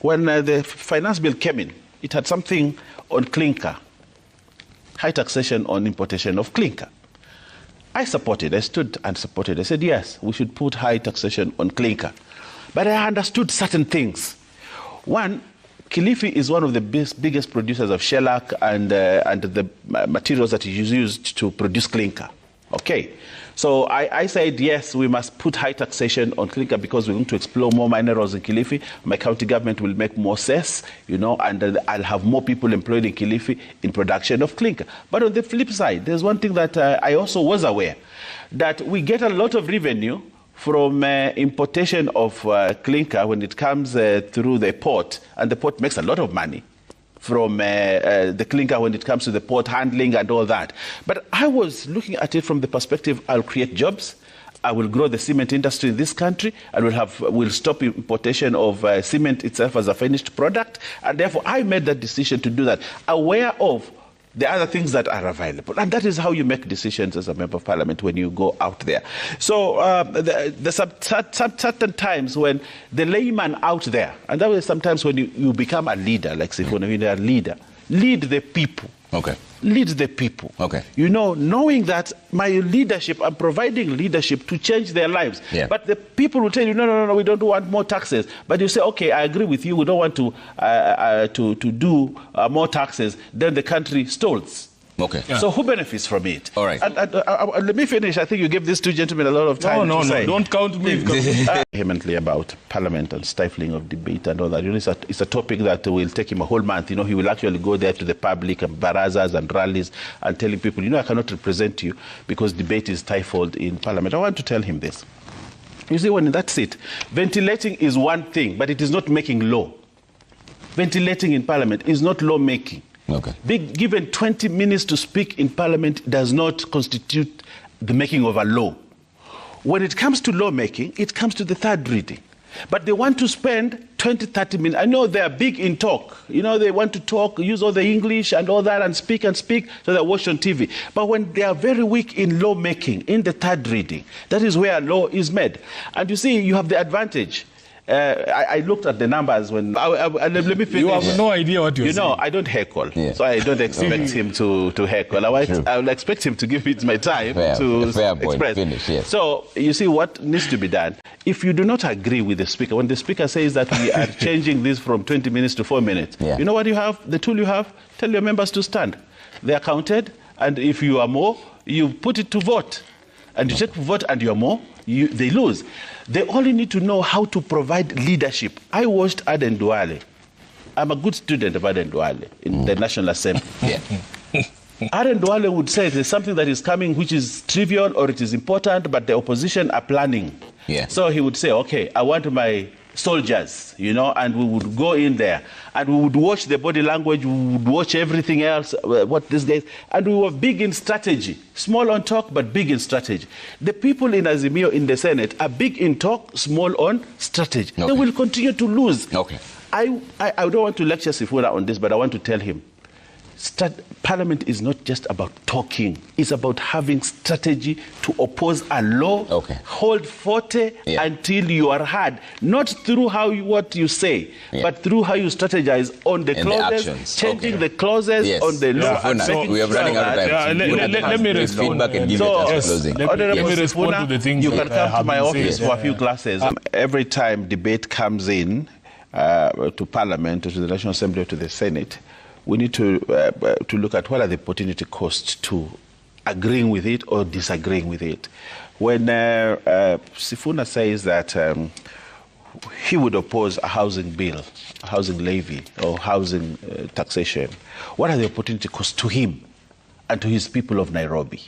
when the finance bill came in, it had something on clinker, high taxation on importation of clinker. I supported, I stood and supported. I said, yes, we should put high taxation on clinker. But I understood certain things. One, Kilifi is one of the biggest producers of shellac and the materials that is used to produce clinker. Okay, so I said, yes, we must put high taxation on clinker because we're going to explore more minerals in Kilifi. My county government will make more cess, you know, and I'll have more people employed in Kilifi in production of clinker. But on the flip side, there's one thing that I also was aware, that we get a lot of revenue from importation of clinker when it comes through the port, and the port makes a lot of money from the clinker when it comes to the port handling and all that. But I was looking at it from the perspective, I'll create jobs, I will grow the cement industry in this country, and we'll stop importation of cement itself as a finished product, and therefore I made that decision to do that, aware of the other things that are available. And that is how you make decisions as a member of parliament when you go out there. So there's certain times when the layman out there, and that was sometimes when you become a leader, like Sifuna, when you're a leader, lead the people. Okay. Lead the people. Okay. You know, knowing that my leadership, I'm providing leadership to change their lives. Yeah. But the people will tell you, no, we don't want more taxes. But you say, okay, I agree with you. We don't want to do more taxes. Then the country stalls. Okay. Yeah. So who benefits from it? All right. And let me finish. I think you gave these two gentlemen a lot of time. No, say. don't count me. Vehemently about parliament and stifling of debate and all that. You know, it's a topic that will take him a whole month. You know, he will actually go there to the public and barazas and rallies and telling people, you know, I cannot represent you because debate is stifled in parliament. I want to tell him this. You see, when that's it, ventilating is one thing, but it is not making law. Ventilating in parliament is not law making. Okay. Given 20 minutes to speak in parliament does not constitute the making of a law. When it comes to law making, it comes to the third reading. But they want to spend 20, 30 minutes. I know they are big in talk. You know, they want to talk, use all the English and all that and speak, so they watch on TV. But when they are very weak in law making, in the third reading, that is where law is made. And you see, you have the advantage. I looked at the numbers when... let me finish. You have no idea what you're saying. You know, I don't heckle, so I don't expect him to heckle. I will expect him to give me my time to express. Finish, yes. So, you see what needs to be done. If you do not agree with the speaker, when the speaker says that we are changing this from 20 minutes to 4 minutes, you know what you have? The tool you have? Tell your members to stand. They are counted, and if you are more, you put it to vote. And you check vote and you are more, they lose. They only need to know how to provide leadership. I watched Aden Duale. I'm a good student of Aden Duale in the National Assembly. Aden Duale would say there's something that is coming which is trivial or it is important, but the opposition are planning. So he would say, okay, I want my soldiers, you know, and we would go in there and we would watch the body language, we would watch everything else, what these guys, and we were big in strategy, small on talk, but big in strategy. The people in Azimio in the Senate are big in talk, small on strategy. They will continue to lose. I don't want to lecture Sifuna on this, but I want to tell him, Parliament is not just about talking. It's about having strategy to oppose a law, hold forte until you are heard. Not through what you say, but through how you strategize on the clauses, changing the clauses on the law. So we are running out of time. Let me respond. Feedback and give it as closing. Let me respond to the things you can come to my office for a few classes. Every time debate comes in to Parliament, to the National Assembly, or to the Senate, we need to look at what are the opportunity costs to agreeing with it or disagreeing with it. When Sifuna says that he would oppose a housing bill, a housing levy, or housing taxation, what are the opportunity costs to him and to his people of Nairobi?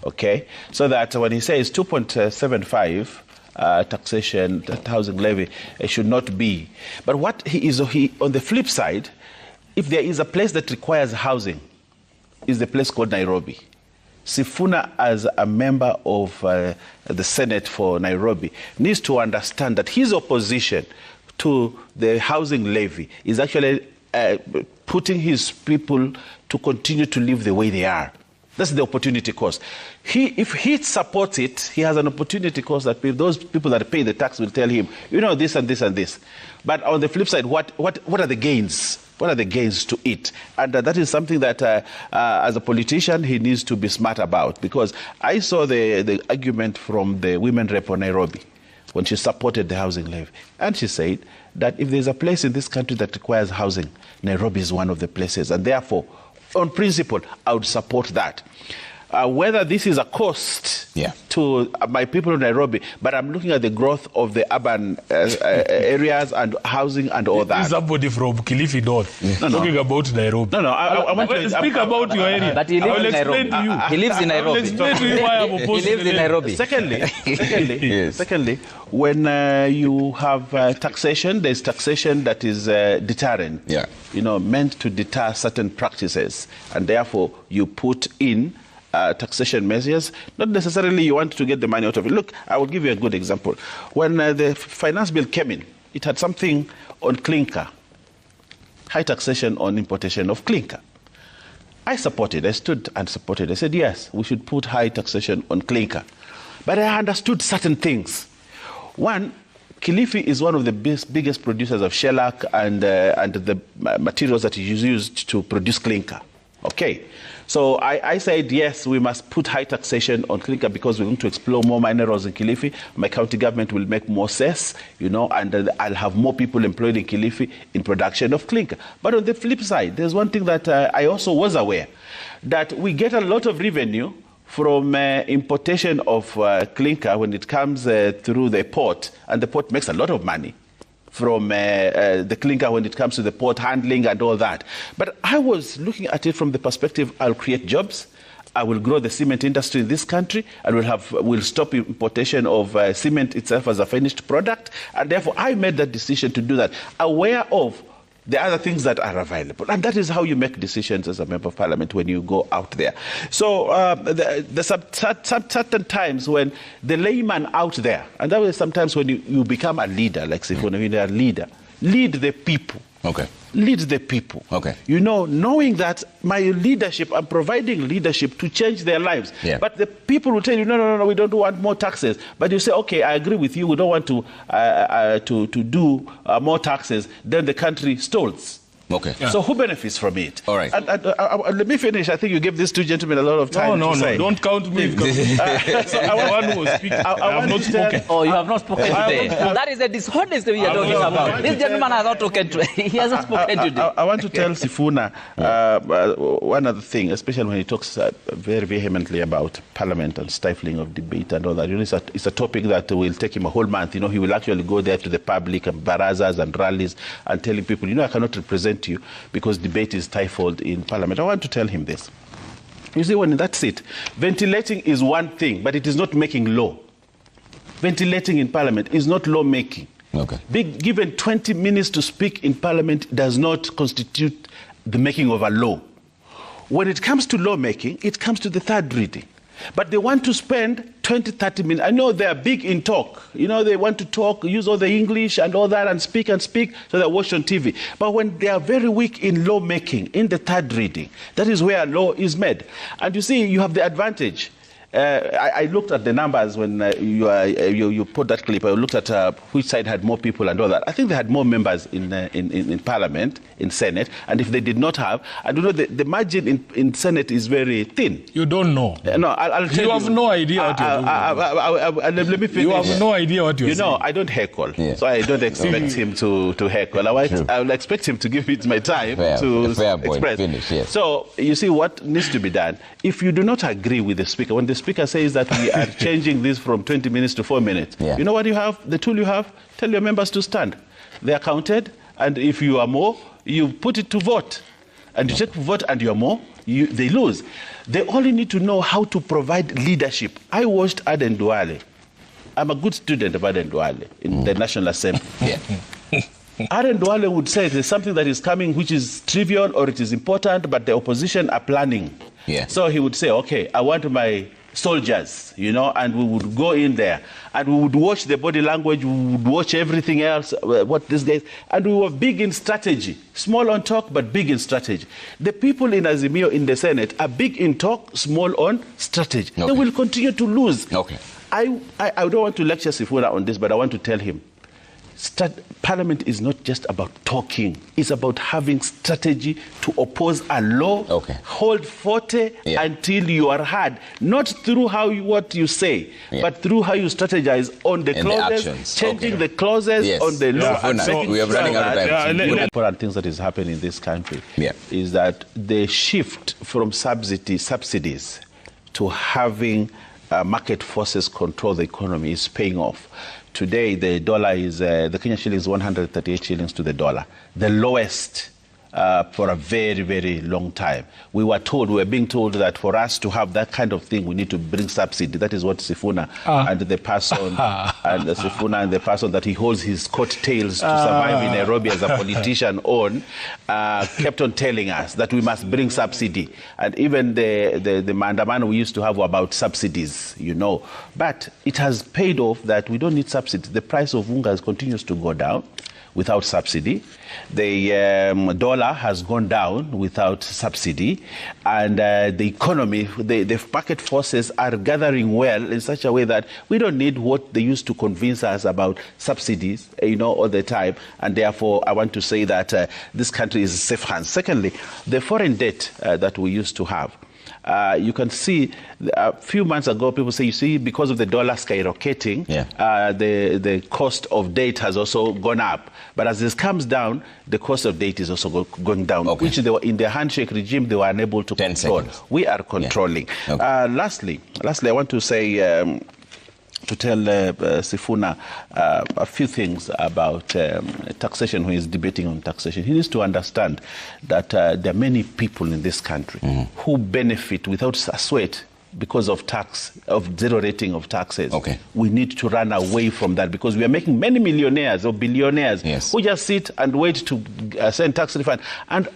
Okay? So that when he says 2.75 taxation, that housing levy, it should not be. But what he on the flip side, if there is a place that requires housing, is the place called Nairobi. Sifuna, as a member of the Senate for Nairobi, needs to understand that his opposition to the housing levy is actually putting his people to continue to live the way they are. That's the opportunity cost. If he supports it, he has an opportunity cost that those people that pay the tax will tell him, you know, this and this and this. But on the flip side, what are the gains? What are the gains to it? And that is something that, as a politician, he needs to be smart about. Because I saw the argument from the women rep on Nairobi when she supported the housing levy. And she said that if there's a place in this country that requires housing, Nairobi is one of the places. And therefore, on principle, I would support that. Whether this is a cost to my people in Nairobi, but I'm looking at the growth of the urban areas and housing and all that. Somebody from Kilifi North talking about Nairobi. I want to speak about your area. But he lives in Nairobi. He lives in Nairobi. He lives in Nairobi. Secondly, when you have taxation, there's taxation that is deterrent. Yeah. You know, meant to deter certain practices, and therefore you put in taxation measures. Not necessarily you want to get the money out of it. Look, I will give you a good example. When the finance bill came in, it had something on Clinker, high taxation on importation of Clinker. I supported. I stood and supported. I said, yes, we should put high taxation on Clinker. But I understood certain things. One, Kilifi is one of the biggest producers of shellac and the materials that is used to produce Clinker. Okay. So I said, yes, we must put high taxation on Clinker because we're going to explore more minerals in Kilifi. My county government will make more cess, you know, and I'll have more people employed in Kilifi in production of Clinker. But on the flip side, there's one thing that I also was aware, that we get a lot of revenue from importation of Clinker when it comes through the port, and the port makes a lot of money from the Clinker when it comes to the port handling and all that. But I was looking at it from the perspective, I'll create jobs, I will grow the cement industry in this country, and we'll stop importation of cement itself as a finished product, and therefore I made that decision to do that, aware of the other things that are available. And that is how you make decisions as a member of parliament when you go out there. So there's certain times when the layman out there, and that was sometimes when you become a leader, like Sifuna, when you're a leader, lead the people. Okay. Lead the people. Okay. You know, knowing that my leadership, I'm providing leadership to change their lives. Yeah. But the people will tell you, no, we don't want more taxes. But you say, okay, I agree with you. We don't want to do more taxes. Then the country stalls. Okay. Yeah. So who benefits from it? All right. And let me finish. I think you gave these two gentlemen a lot of time. No, say. Don't count me. So I want to speak. I have not spoken. Oh, you have not spoken today. That is a dishonest we are talking about. This gentleman has not spoken today. He hasn't spoken today. I want to tell Sifuna one other thing, especially when he talks very vehemently about parliament and stifling of debate and all that. You know, it's a topic that will take him a whole month. You know, he will actually go there to the public and barazas and rallies and telling people, you know, I cannot represent you because debate is stifled in parliament. I want to tell him this. You see, when that's it. Ventilating is one thing, but it is not making law. Ventilating in parliament is not law making. Okay. Being given 20 minutes to speak in parliament does not constitute the making of a law. When it comes to law making, it comes to the third reading. But they want to spend 20, 30 minutes. I know they're big in talk. You know, they want to talk, use all the English and all that and speak, so they're watched on TV. But when they are very weak in law making, in the third reading, that is where law is made. And you see, you have the advantage. I looked at the numbers when you put that clip. I looked at which side had more people and all that. I think they had more members in Parliament, in Senate, and if they did not have, I don't know, the margin in Senate is very thin. You don't know. No, I'll tell you. You have no idea what you're doing. Let me finish. You have no idea what you're saying. You know, I don't heckle, so I don't expect him to heckle. I will expect him to give me my time to express. Finish, yes. So, you see what needs to be done. If you do not agree with the Speaker, when the Speaker says that we are changing this from 20 minutes to 4 minutes. Yeah. You know what you have? The tool you have? Tell your members to stand. They are counted, and if you are more, you put it to vote. And you take vote and you are more, they lose. They only need to know how to provide leadership. I watched Aden Duale. I'm a good student of Aden Duale in the National Assembly. Yeah. Aden Duale would say there's something that is coming which is trivial or it is important, but the opposition are planning. Yeah. So he would say, okay, I want my soldiers, and we would go in there and we would watch the body language, we would watch everything else, what these guys, and we were big in strategy, small on talk, but big in strategy. The people in Azimio in the Senate are big in talk, small on strategy. Okay. They will continue to lose. Okay. I don't want to lecture Sifuna on this, but I want to tell him, Parliament is not just about talking. It's about having strategy to oppose a law, hold forte until you are heard. Not through what you say, but through how you strategize on the clauses, changing the clauses on the law. We are running out of time. One of the important things that is happening in this country is that the shift from subsidies to having market forces control the economy is paying off. Today, the dollar is, the Kenyan shilling is 138 shillings to the dollar, the lowest for a very, very long time. We were being told that for us to have that kind of thing, we need to bring subsidy. That is what Sifuna and the person, Sifuna and the person that he holds his coattails to survive in Nairobi as a politician kept on telling us that we must bring subsidy. And even the mandamano we used to have about subsidies, But it has paid off that we don't need subsidy. The price of unga continues to go down without subsidy. The dollar has gone down without subsidy, and the economy, the market forces are gathering well in such a way that we don't need what they used to convince us about subsidies, all the time. And therefore, I want to say that this country is safe hands. Secondly, the foreign debt that we used to have. You can see a few months ago, people say, you see, because of the dollar skyrocketing, the cost of debt has also gone up. But as this comes down, the cost of debt is also going down, which they were in the handshake regime, they were unable to control. We are controlling. Lastly, I want to say, to tell Sifuna a few things about taxation when he's debating on taxation. He needs to understand that there are many people in this country who benefit without a sweat because of zero rating of taxes. We need to run away from that because we are making many millionaires or billionaires who just sit and wait to send tax refund. And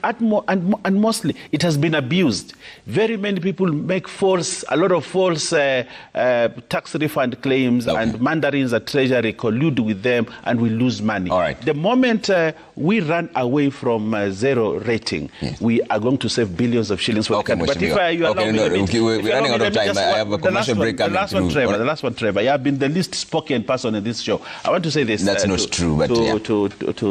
mostly it has been abused. Very many people make a lot of false tax refund claims, and mandarins at Treasury collude with them, and we lose money. The moment we run away from zero rating, we are going to save billions of shillings for the country. But if you allow me, we're running out of time. I have a commercial break coming through. The last one, Trevor. You have been the least spoken person in this show. I want to say this. That's not true, but to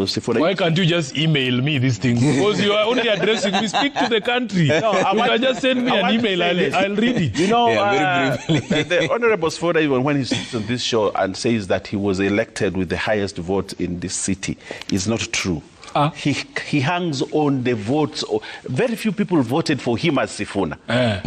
Sifuna. Why can't you just email me these things? Because you are only addressing me. Speak to the country. No, you can just send me an email. I'll read it. Very briefly. The Honorable Sifuna, even when he sits on this show and says that he was elected with the highest vote in this city, is not true. He hangs on the votes. Very few people voted for him as Sifuna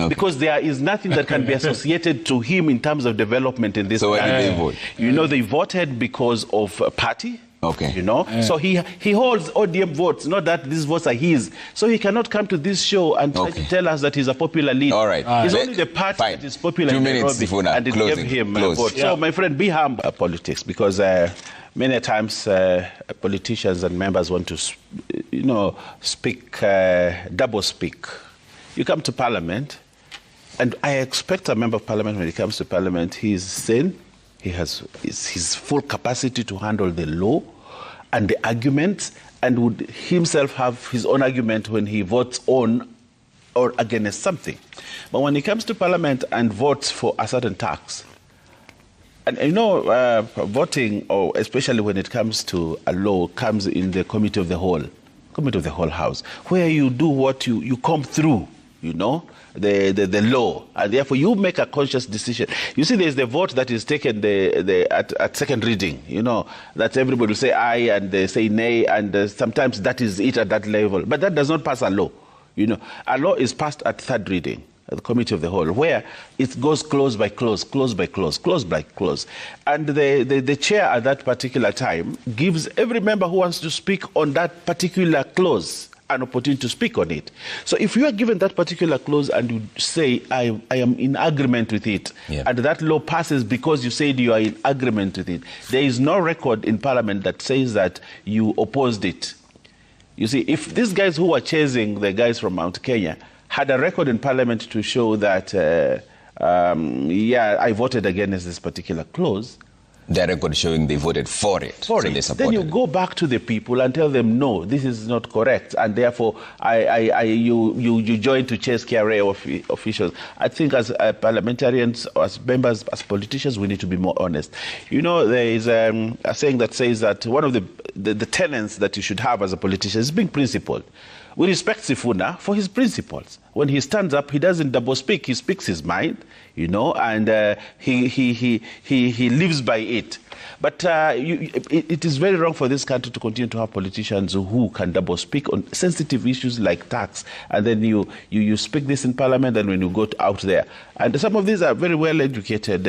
because there is nothing that can be associated to him in terms of development in this country. So why did they vote? They voted because of party. So he holds ODM votes, not that these votes are his. So he cannot come to this show and try to tell us that he's a popular leader. It's only the party that is popular in Nairobi, and it gave him a vote. So my friend, be humble politics, because many times politicians and members want to, speak, double speak. You come to Parliament, and I expect a member of Parliament, when he comes to Parliament, he's sane. He has his full capacity to handle the law and the arguments, and would himself have his own argument when he votes on or against something. But when he comes to Parliament and votes for a certain tax, and voting, or especially when it comes to a law, comes in the Committee of the Whole House, where you do what you come through, the law, and therefore you make a conscious decision. You see, there's the vote that is taken at second reading, that everybody will say aye and they say nay, and sometimes that is it at that level. But that does not pass a law. A law is passed at third reading, at the Committee of the Whole, where it goes clause by clause, clause by clause, clause by clause. And the chair at that particular time gives every member who wants to speak on that particular clause an opportunity to speak on it. So if you are given that particular clause and you say, I am in agreement with it, and that law passes because you said you are in agreement with it, there is no record in Parliament that says that you opposed it. You see, if these guys who were chasing the guys from Mount Kenya had a record in Parliament to show that yeah, I voted against this particular clause. Their record showing they voted for it. So they supported then you go back to the people and tell them, no, this is not correct, and therefore you join to chase KRA officials. I think as parliamentarians, as members, as politicians, we need to be more honest. You know, there is a saying that says that one of the tenets that you should have as a politician is being principled. We respect Sifuna for his principles. When he stands up, he doesn't double speak. He speaks his mind, you know, and he lives by it. But it is very wrong for this country to continue to have politicians who can double speak on sensitive issues like tax, and then you speak this in Parliament, and when you go out there, and some of these are very well educated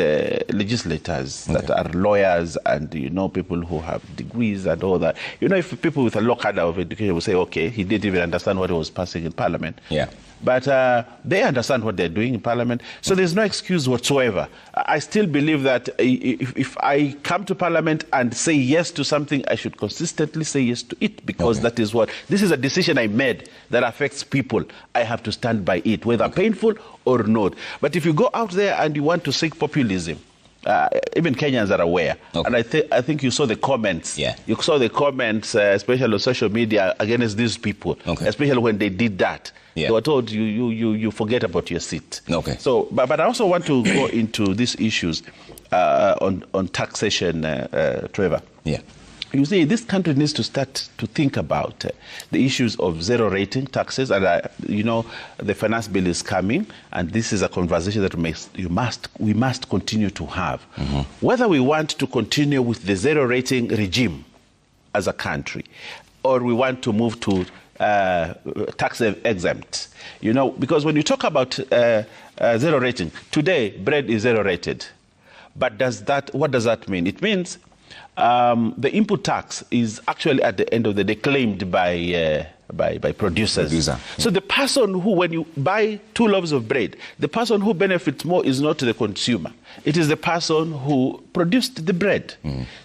legislators that are lawyers, and you know, people who have degrees and all that. You know, if people with a low cadre of education will say, okay, he didn't even understand what he was passing in Parliament. Yeah. But they understand what they're doing in Parliament, so there's no excuse whatsoever. I still believe that if I come to Parliament and say yes to something, I should consistently say yes to it, because that is this is a decision I made that affects people. I have to stand by it, whether painful or not. But if you go out there and you want to seek populism, even Kenyans are aware, and I think you saw the comments. Yeah. You saw the comments, especially on social media, against these people, especially when they did that. Yeah. They were told you forget about your seat. Okay. So, but I also want to go into these issues on taxation, Trevor. Yeah. You see, this country needs to start to think about the issues of zero rating taxes, and you know, the finance bill is coming, and this is a conversation that we must continue to have. Whether we want to continue with the zero rating regime as a country, or we want to move to tax exempt, you know, because when you talk about zero rating, today bread is zero rated, but what does that mean? It means the input tax is actually at the end of the day claimed by producers. So the person who, when you buy 2 loaves of bread, the person who benefits more is not the consumer. It is the person who produced the bread.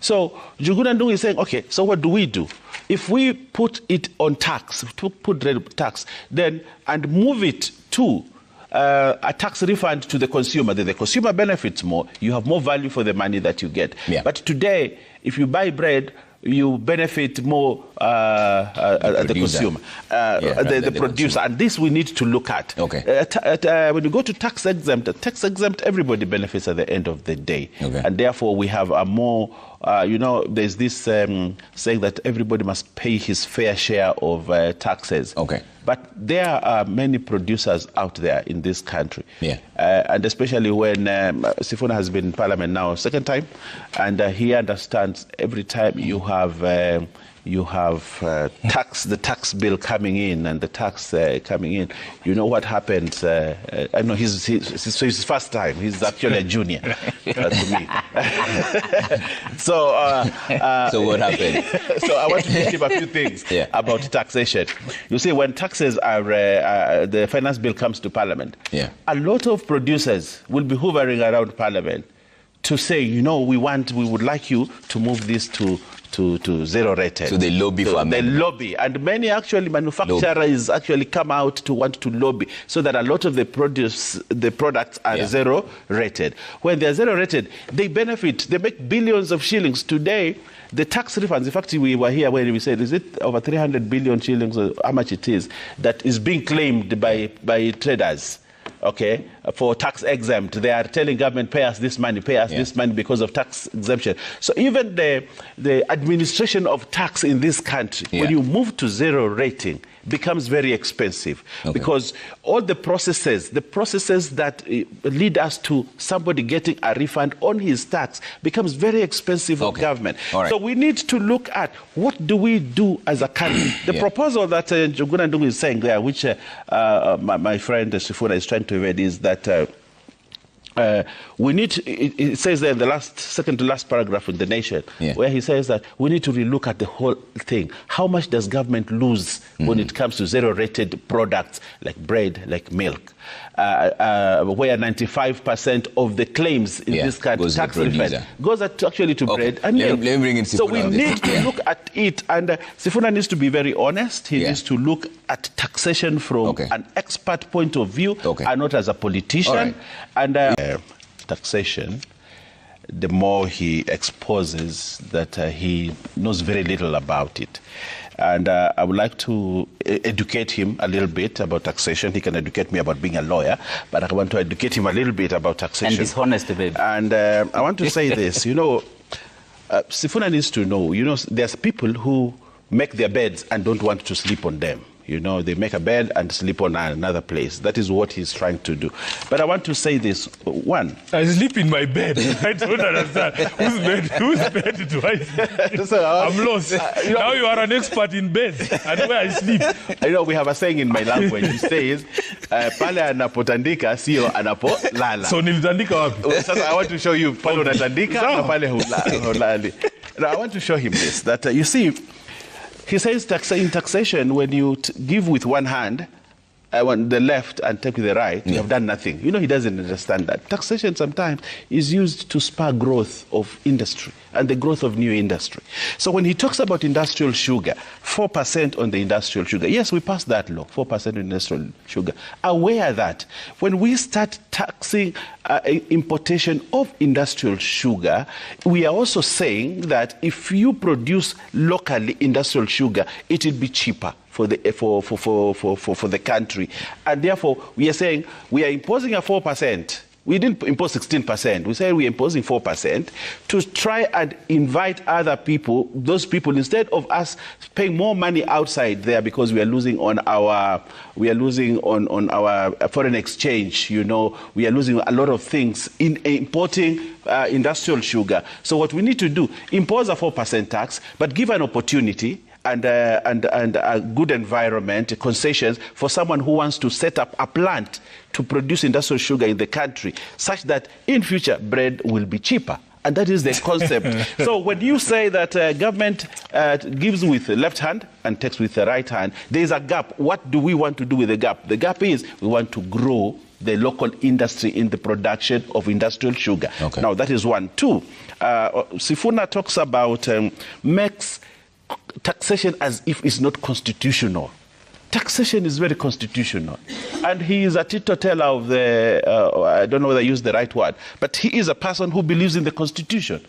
So Njuguna Ndung'u is saying, okay, so what do we do? If we put it on tax, put tax, then, and move it to a tax refund to the consumer, then the consumer benefits more, you have more value for the money that you get. Yeah. But today, if you buy bread, you benefit more the consumer, the producer, and this we need to look at. Okay. When you go to tax exempt, everybody benefits at the end of the day, and therefore we have a more, you know, there's this saying that everybody must pay his fair share of taxes. Okay. But there are many producers out there in this country. Yeah. And especially when Sifuna has been in Parliament now a second time, and he understands every time you have the tax bill coming in and the tax coming in, you know what happens. I know he's his first time. He's actually a junior to me. So what happened? So I want to teach him a few things about taxation. You see, when taxes are the finance bill comes to Parliament, a lot of producers will be hovering around Parliament to say, you know, we would like you to move this to zero rated. So they lobby for amendment. They lobby, and many actually manufacturers actually come out to want to lobby so that a lot of the products are zero rated. When they are zero rated, they benefit. They make billions of shillings today. The tax refunds, in fact, we were here when we said, is it over 300 billion shillings, or how much it is, that is being claimed by traders. Okay, for tax exempt, they are telling government, pay us this money because of tax exemption. So even the administration of tax in this country, when you move to zero rating, becomes very expensive because all the processes that lead us to somebody getting a refund on his tax becomes very expensive for government. Right. So we need to look at what do we do as a country. The proposal that Njuguna Ndung'u is saying there, which my friend Sifuna is trying to evade, is that we need, it says there in the second to last paragraph in The Nation, where he says that we need to relook at the whole thing. How much does government lose when it comes to zero-rated products like bread, like milk, where 95% of the claims in this country, tax refund, goes actually to bread and milk. Let me bring in Sifuna. So we need to look at it, and Sifuna needs to be very honest. He needs to look at taxation from an expert point of view and not as a politician. And taxation, the more he exposes that he knows very little about it. And I would like to educate him a little bit about taxation. He can educate me about being a lawyer, but I want to educate him a little bit about taxation. And dishonest, baby. And I want to say this, Sifuna needs to know, there's people who make their beds and don't want to sleep on them. They make a bed and sleep on another place. That is what he's trying to do. But I want to say this. One, I sleep in my bed. I don't understand. Whose bed do I sleep? I'm lost. Now you are an expert in beds and where I sleep. We have a saying in my language. It says, pale anapotandika, sio anapolala. So nilitandika wapi? Sasa I want to show you pale unatandika na pale hulali. Now I want to show him this, that you see, he says in taxation, when you give with one hand, on the left and take with the right, you have done nothing. He doesn't understand that. Taxation sometimes is used to spur growth of industry and the growth of new industry. So when he talks about industrial sugar, 4% on the industrial sugar, yes, we passed that law, 4% on industrial sugar. Aware that when we start taxing importation of industrial sugar, we are also saying that if you produce locally industrial sugar, it will be cheaper for the country. And therefore, we are saying we are imposing a 4%. We didn't impose 16%. We said we're imposing 4% to try and invite other people, those people, instead of us paying more money outside there because we are losing on our foreign exchange. We are losing a lot of things in importing industrial sugar. So what we need to do, impose a 4% tax, but give an opportunity and a good environment, concessions for someone who wants to set up a plant to produce industrial sugar in the country, such that in future bread will be cheaper. And that is the concept. So when you say that government gives with the left hand and takes with the right hand, there is a gap. What do we want to do with the gap? The gap is we want to grow the local industry in the production of industrial sugar. Now, that is one. Two, Sifuna talks about makes taxation as if it's not constitutional. Taxation is very constitutional. And he is a teetotaler of the, I don't know whether I use the right word, but he is a person who believes in the Constitution.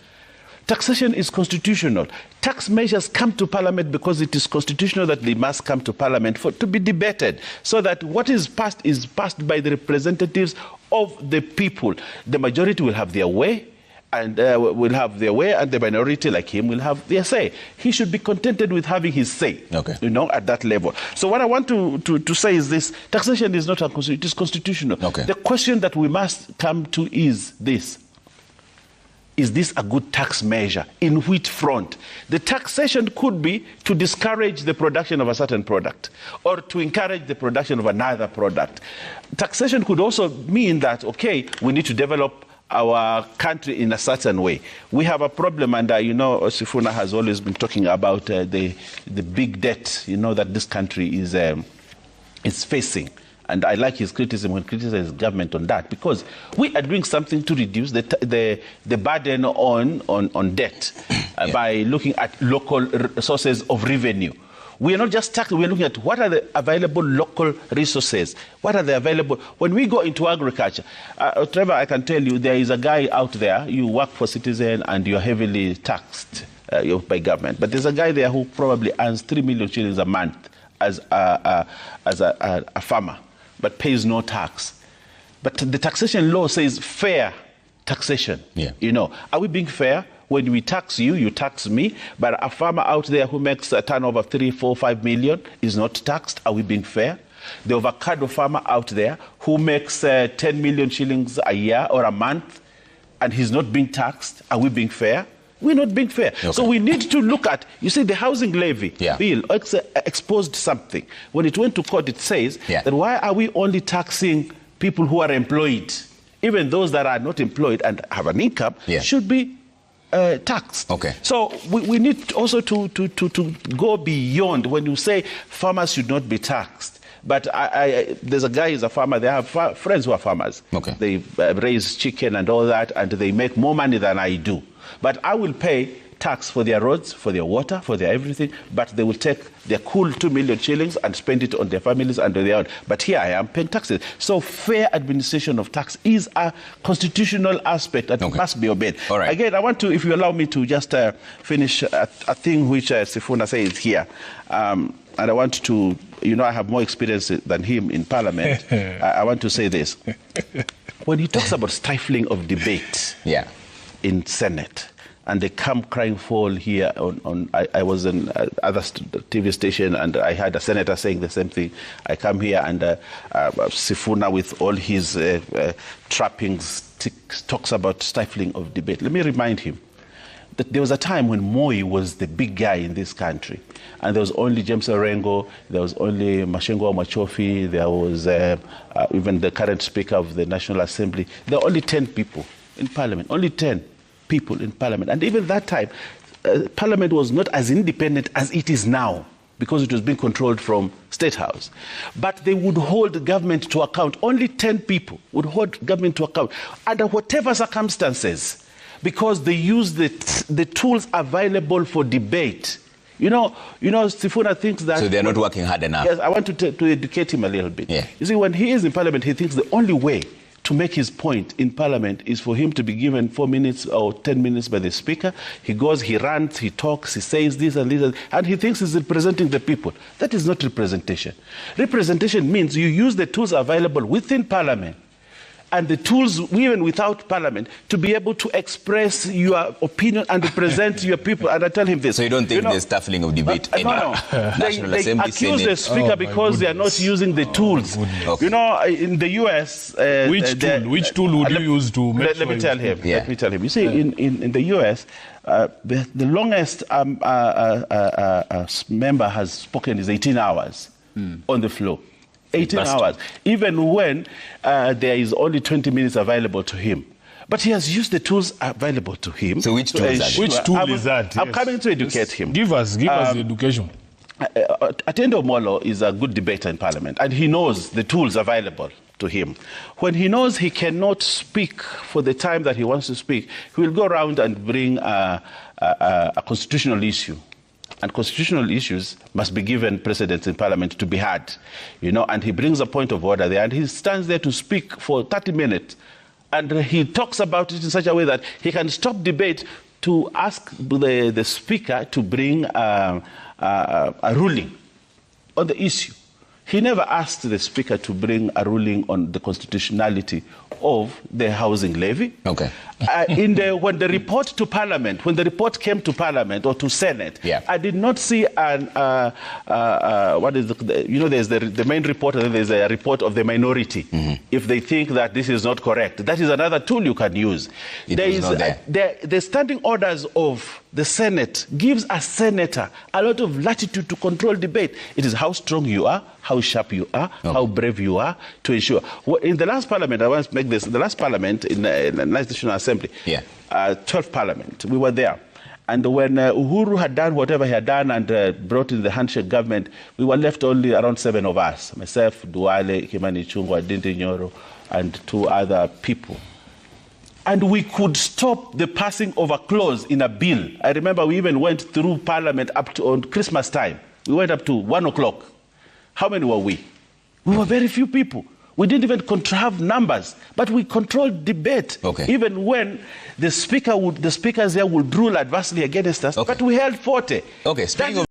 Taxation is constitutional. Tax measures come to Parliament because it is constitutional that they must come to Parliament to be debated, so that what is passed by the representatives of the people. The majority will have their way, and will have their way, and the minority, like him, will have their say. He should be contented with having his say, at that level. So what I want to say is this: taxation is not it is constitutional. The question that we must come to is this: is this a good tax measure? In which front? The taxation could be to discourage the production of a certain product or to encourage the production of another product. Taxation could also mean that, we need to develop our country in a certain way. We have a problem, and Sifuna has always been talking about the big debt, that this country is facing. And I like his criticism when criticizes government on that, because we are doing something to reduce the burden on debt by looking at local sources of revenue. We are not just taxing, we are looking at what are the available local resources. What are the available? When we go into agriculture, Trevor, I can tell you, there is a guy out there, you work for Citizen and you're heavily taxed by government. But there's a guy there who probably earns 3 million shillings a month as a farmer, but pays no tax. But the taxation law says fair taxation. Are we being fair? When we tax you, you tax me, but a farmer out there who makes a turnover of 3, 4, 5 million is not taxed. Are we being fair? The avocado farmer out there who makes 10 million shillings a year or a month and he's not being taxed, are we being fair? We're not being fair. So we need to look at, the housing levy bill exposed something. When it went to court, it says that why are we only taxing people who are employed even those that are not employed and have an income, should be taxed. Okay. So we need also to go beyond when you say farmers should not be taxed. But there's a guy who's a farmer. They have friends who are farmers. Okay. They raise chicken and all that, and they make more money than I do. But I will pay tax for their roads, for their water, for their everything, but they will take their cool 2 million shillings and spend it on their families and their own. But here I am paying taxes. So fair administration of tax is a constitutional aspect that must be obeyed. All right. Again, I want to, if you allow me to just finish a thing which Sifuna says here. And I want to, I have more experience than him in Parliament. I want to say this. When he talks about stifling of debate in Senate, and they come crying foul here I was in other TV station, and I had a senator saying the same thing. I come here and Sifuna with all his trappings talks about stifling of debate. Let me remind him that there was a time when Moi was the big guy in this country, and there was only James Orengo, there was only Mashengo Machofi, there was even the current Speaker of the National Assembly. There were only 10 people in Parliament, only 10 people in Parliament. And even that time, Parliament was not as independent as it is now, because it was being controlled from State House. But they would hold government to account. Only 10 people would hold government to account under whatever circumstances, because they use the tools available for debate. Sifuna thinks that... So they're not working hard enough. Yes, I want to educate him a little bit. Yeah. You see, when he is in Parliament, he thinks the only way to make his point in Parliament is for him to be given 4 minutes or 10 minutes by the Speaker. He goes, he rants, he talks, he says this and this, and he thinks he's representing the people. That is not representation. Representation means you use the tools available within Parliament and the tools, even without Parliament, to be able to express your opinion and represent your people. And I tell him this. So you don't think there's stifling of debate in National they Assembly, accuse the Speaker because they are not using the tools. In the US... Which tool would you use to make Let me tell him. Let me tell him. You see, in the US, the longest member has spoken is 18 hours on the floor. 18 hours, even when there is only 20 minutes available to him. But he has used the tools available to him. So which tool is that? Which tool is that? I'm coming to educate him. Give us the education. Atendo Molo is a good debater in Parliament, and he knows the tools available to him. When he knows he cannot speak for the time that he wants to speak, he will go around and bring a constitutional issue. And constitutional issues must be given precedence in Parliament to be heard, and he brings a point of order there, and he stands there to speak for 30 minutes, and he talks about it in such a way that he can stop debate to ask the Speaker to bring a ruling on the issue. He never asked the Speaker to bring a ruling on the constitutionality of the housing levy. Okay. When the report to Parliament, when the report came to Parliament or to Senate, I did not see what is there's the main report, and then there's a report of the minority. If they think that this is not correct, that is another tool you can use. The standing orders of the Senate gives a senator a lot of latitude to control debate. It is how strong you are, how sharp you are, how brave you are to ensure. In the last Parliament, I want to make this, the last Parliament in the National Assembly, 12th Parliament, we were there. And when Uhuru had done whatever he had done and brought in the handshake government, we were left only around 7 of us, myself, Duale, Kimani Chungwa, Dindi Nyoro, and 2 other people. And we could stop the passing of a clause in a bill. I remember we even went through Parliament up to on Christmas time. We went up to 1 o'clock. How many were we? We were very few people. We didn't even have numbers, but we controlled debate. Even when the speakers there would rule adversely against us, but we held 40. Speaking of